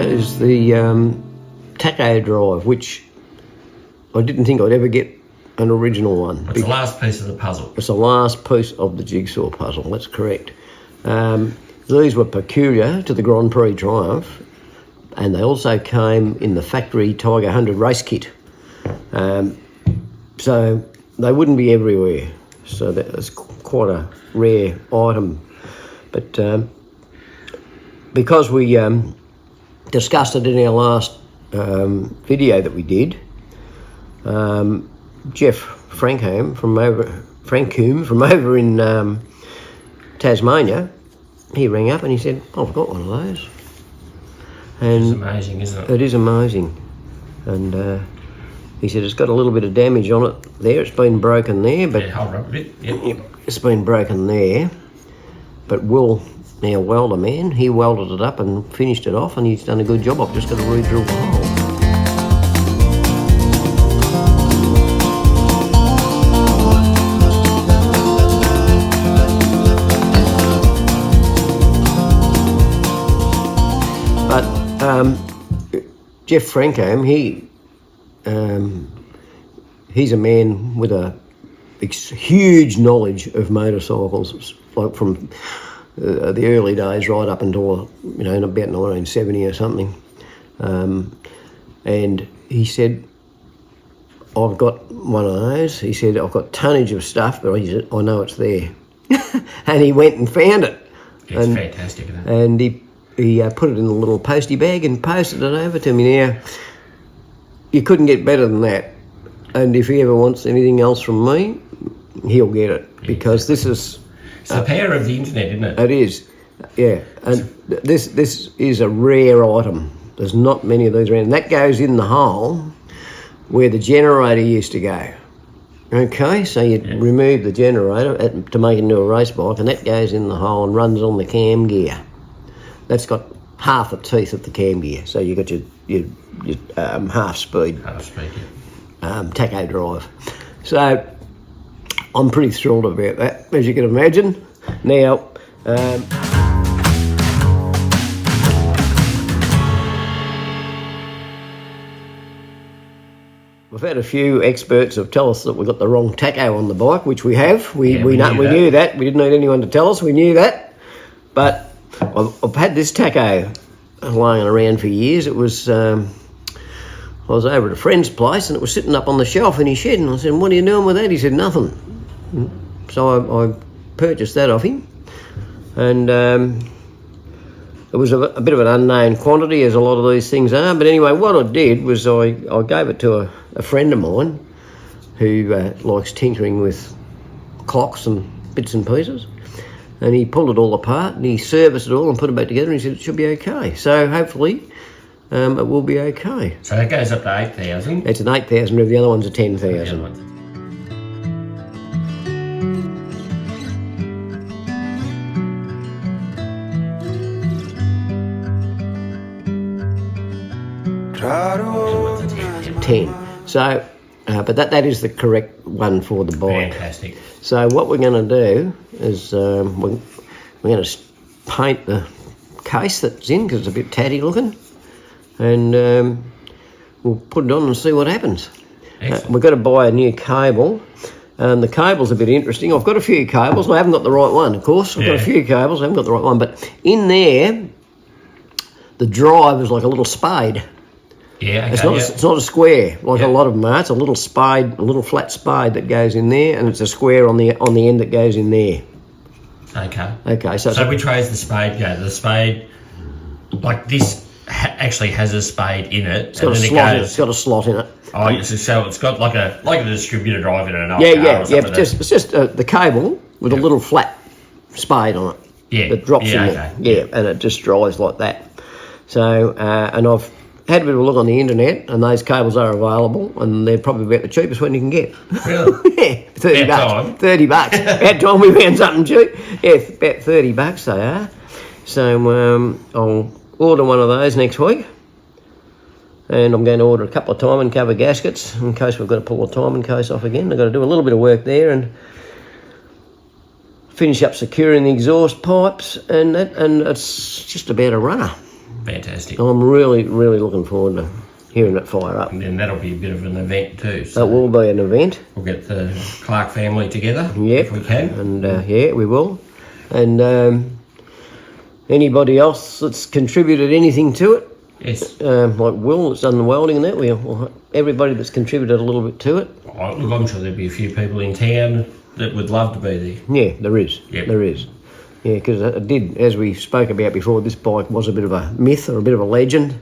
is the tacho drive, which I didn't think I'd ever get an original one. It's the last piece of the puzzle. It's the last piece of the jigsaw puzzle, that's correct. These were peculiar to the Grand Prix Triumph, and they also came in the factory Tiger 100 race kit. So they wouldn't be everywhere. So that was quite a rare item. But because we discussed it in our last video that we did, Jeff Frankham from over in Tasmania, he rang up and he said, oh, I've got one of those. And it's amazing, isn't it? It is amazing. And he said it's got a little bit of damage on it there. It's been broken there, but yeah, hold up a bit. Yep. It's been broken there. But Will, our welder man, he welded it up and finished it off, and he's done a good job. I've just got to re-drill the hole. But Jeff Frankham, he's a man with a huge knowledge of motorcycles, like from the early days right up until, you know, about 1970 or something. And he said, I've got one of those. He said, I've got tonnage of stuff, but I know it's there. And he went and found it. It's fantastic, isn't it? And he put it in a little postie bag and posted it over to me. Now, you couldn't get better than that. And if he ever wants anything else from me, he'll get it, because this is... It's the power of the internet, isn't it? It is, yeah. And this is a rare item. There's not many of these around. And that goes in the hole where the generator used to go. Okay, so you remove the generator to make it into a race bike, and that goes in the hole and runs on the cam gear. That's got half the teeth of the cam gear, so you got your half speed. Half speed, tacho drive. So I'm pretty thrilled about that, as you can imagine. Now, we've had a few experts have tell us that we've got the wrong tacho on the bike, which we have. We knew that. We didn't need anyone to tell us. We knew that. But I've had this tacho lying around for years. It was, I was over at a friend's place and it was sitting up on the shelf in his shed, and I said, what are you doing with that? He said, nothing. So I purchased that off him, and it was a bit of an unknown quantity, as a lot of these things are. But anyway, what I did was I gave it to a friend of mine who likes tinkering with clocks and bits and pieces. And he pulled it all apart and he serviced it all and put it back together, and he said it should be okay. So hopefully it will be okay. So that goes up to 8,000? It's an 8,000, the other one's a 10,000. $10. So, but that is the correct one for the bike. Fantastic. So what we're going to do is we're going to paint the case that's in, because it's a bit tatty looking, and we'll put it on and see what happens. We've got to buy a new cable. The cable's a bit interesting. I've got a few cables. I haven't got the right one, of course. I've got a few cables. I haven't got the right one. But in there, the drive is like a little spade. Yeah, okay, it's not a square like a lot of them are. It's a little spade, a little flat spade that goes in there, and it's a square on the end that goes in there. Okay. Okay. So which way is the spade go? The spade, like this, actually has a spade in it. It's got a slot. It's got a slot in it. Oh, so it's got like a distributor drive in an old car. Yeah. It's just the cable with a little flat spade on it. Yeah. That drops in there. Yeah, and it just drives like that. So and I've had a bit of a look on the internet, and those cables are available, and they're probably about the cheapest one you can get. Really? Yeah, $30. $30. About time we found something cheap. Yeah, about $30 they are. So I'll order one of those next week, and I'm going to order a couple of timing cover gaskets in case we've got to pull the timing case off again. I've got to do a little bit of work there and finish up securing the exhaust pipes, and it's just about a runner. Fantastic. I'm really, really looking forward to hearing it fire up. And then that'll be a bit of an event too. So It will be an event. we'll get the Clark family together Yep. if we can. And yeah, we will. And anybody else that's contributed anything to it, Yes. like Will that's done the welding and that, everybody that's contributed a little bit to it. Oh, look, I'm sure there'll be a few people in town that would love to be there. Yeah, there is. Yep. There is. Yeah, because it did, as we spoke about before, this bike was a bit of a myth or a bit of a legend.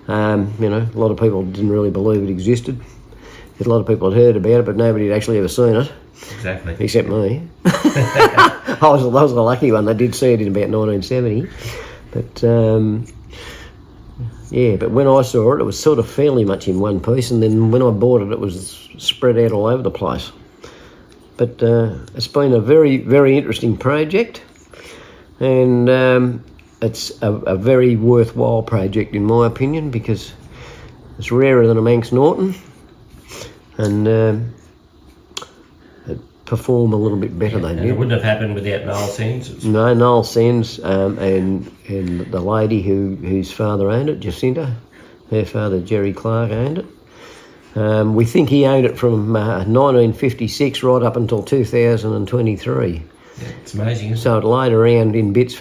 A lot of people didn't really believe it existed. A lot of people had heard about it, but nobody had actually ever seen it, Exactly. except me. I was the lucky one that did see it in about 1970. But but when I saw it, it was sort of fairly much in one piece, and then when I bought it, it was spread out all over the place. But it's been a very, very interesting project, and it's a very worthwhile project in my opinion, because it's rarer than a Manx Norton, and it performed a little bit better than And it wouldn't have happened without Noel Sands. No, Noel Sands and the lady whose father owned it, Jacinta, her father Jerry Clark owned it. We think he owned it from 1956 right up until 2023. Yeah, it's amazing, isn't So it laid around in bits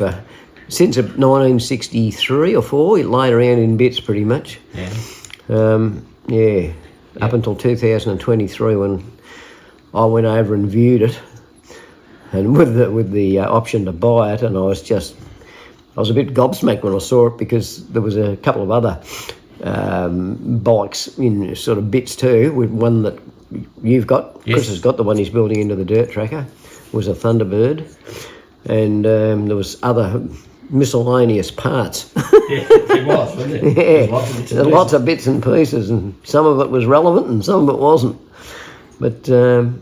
since 1963 or 4, it laid around in bits pretty much. it? Up until 2023 when I went over and viewed it, and with the option to buy it, and I was a bit gobsmacked when I saw it, because there was a couple of other bikes in sort of bits too, with one that you've got. Yes. Chris has got the one he's building into the dirt tracker, was a Thunderbird, and there was other miscellaneous parts. Yeah, it was, wasn't it? Yeah, Lots of bits and lots pieces. of bits and pieces, and some of it was relevant and some of it wasn't. But so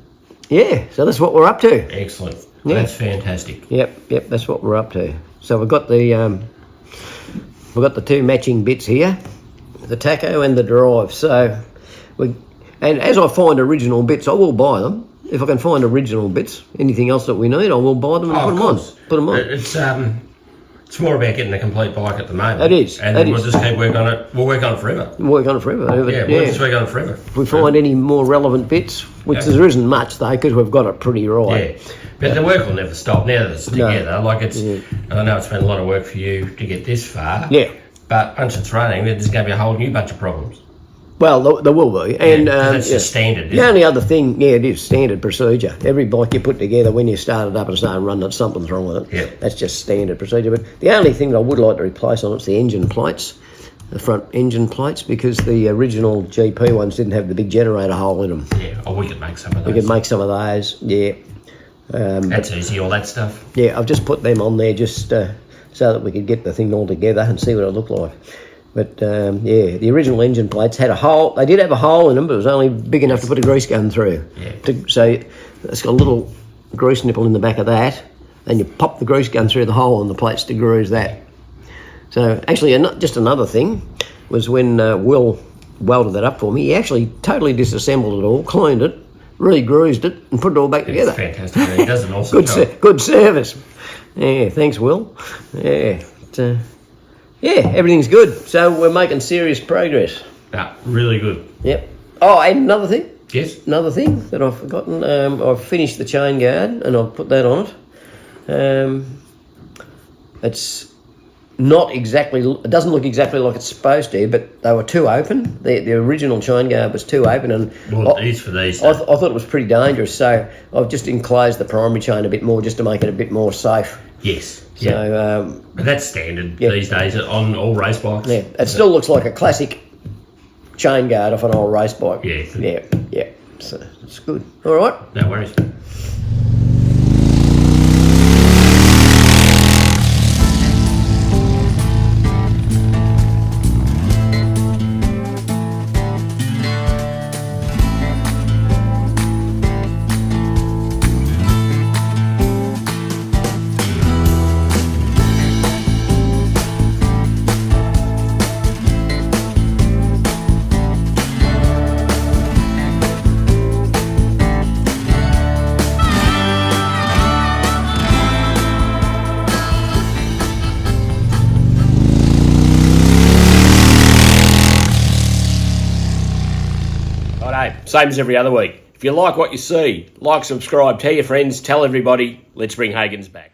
that's what we're up to. Excellent. Yeah. That's fantastic. Yep, that's what we're up to. So we've got the two matching bits here, the tacho and the drive. So and as I find original bits, I will buy them. If I can find original bits, anything else that we need, I will buy them and put them on. It's more about getting a complete bike at the moment. It is. And It then we'll is. just keep working on it. We'll work on it forever. Work on it forever. We'll just work on it forever. If we find any more relevant bits, which there isn't much though, because we've got it pretty right. Yeah. But the work will never stop now that it's together. Like it's, Yeah. and I know it's been a lot of work for you to get this far. Yeah. But once it's running, there's going to be a whole new bunch of problems. Well, there will be, and that's just standard. The only other thing, it is standard procedure. Every bike you put together, when you start it up and start running it, something's wrong with it. Yeah. That's just standard procedure. But the only thing that I would like to replace on it's the engine plates, the front engine plates, because the original GP ones didn't have the big generator hole in them. Yeah, or we could make some of those. We could make some of those, yeah. That's easy, all that stuff. Yeah, I've just put them on there just so that we could get the thing all together and see what it looked like. But the original engine plates had a hole. They did have a hole in them, but it was only big enough to put a grease gun through. Yeah. So it's got a little grease nipple in the back of that, and you pop the grease gun through the hole in the plates to grease that. So actually, just another thing was when Will welded that up for me, he actually totally disassembled it all, cleaned it, re-greased it, and put it all back together. It's fantastic. He does an awesome job. Good service. Yeah, thanks, Will. Yeah, everything's good. So we're making serious progress. Yeah, really good. Yep. Oh, and another thing. Yes. Another thing that I've forgotten. I've finished the chain guard and I've put that on it. It's not exactly. It doesn't look exactly like it's supposed to, but they were too open. The original chain guard was too open, and Well, it is for these. I thought it was pretty dangerous. So I've just enclosed the primary chain a bit more, just to make it a bit more safe. Yes. So Yeah. But that's standard these days on all race bikes. yeah, it still looks like a classic chain guard off an old race bike. Yeah. Yeah. So it's good. All right. No worries. Hey, same as every other week. If you like what you see, like, subscribe, tell your friends, tell everybody. Let's bring Hagon's back.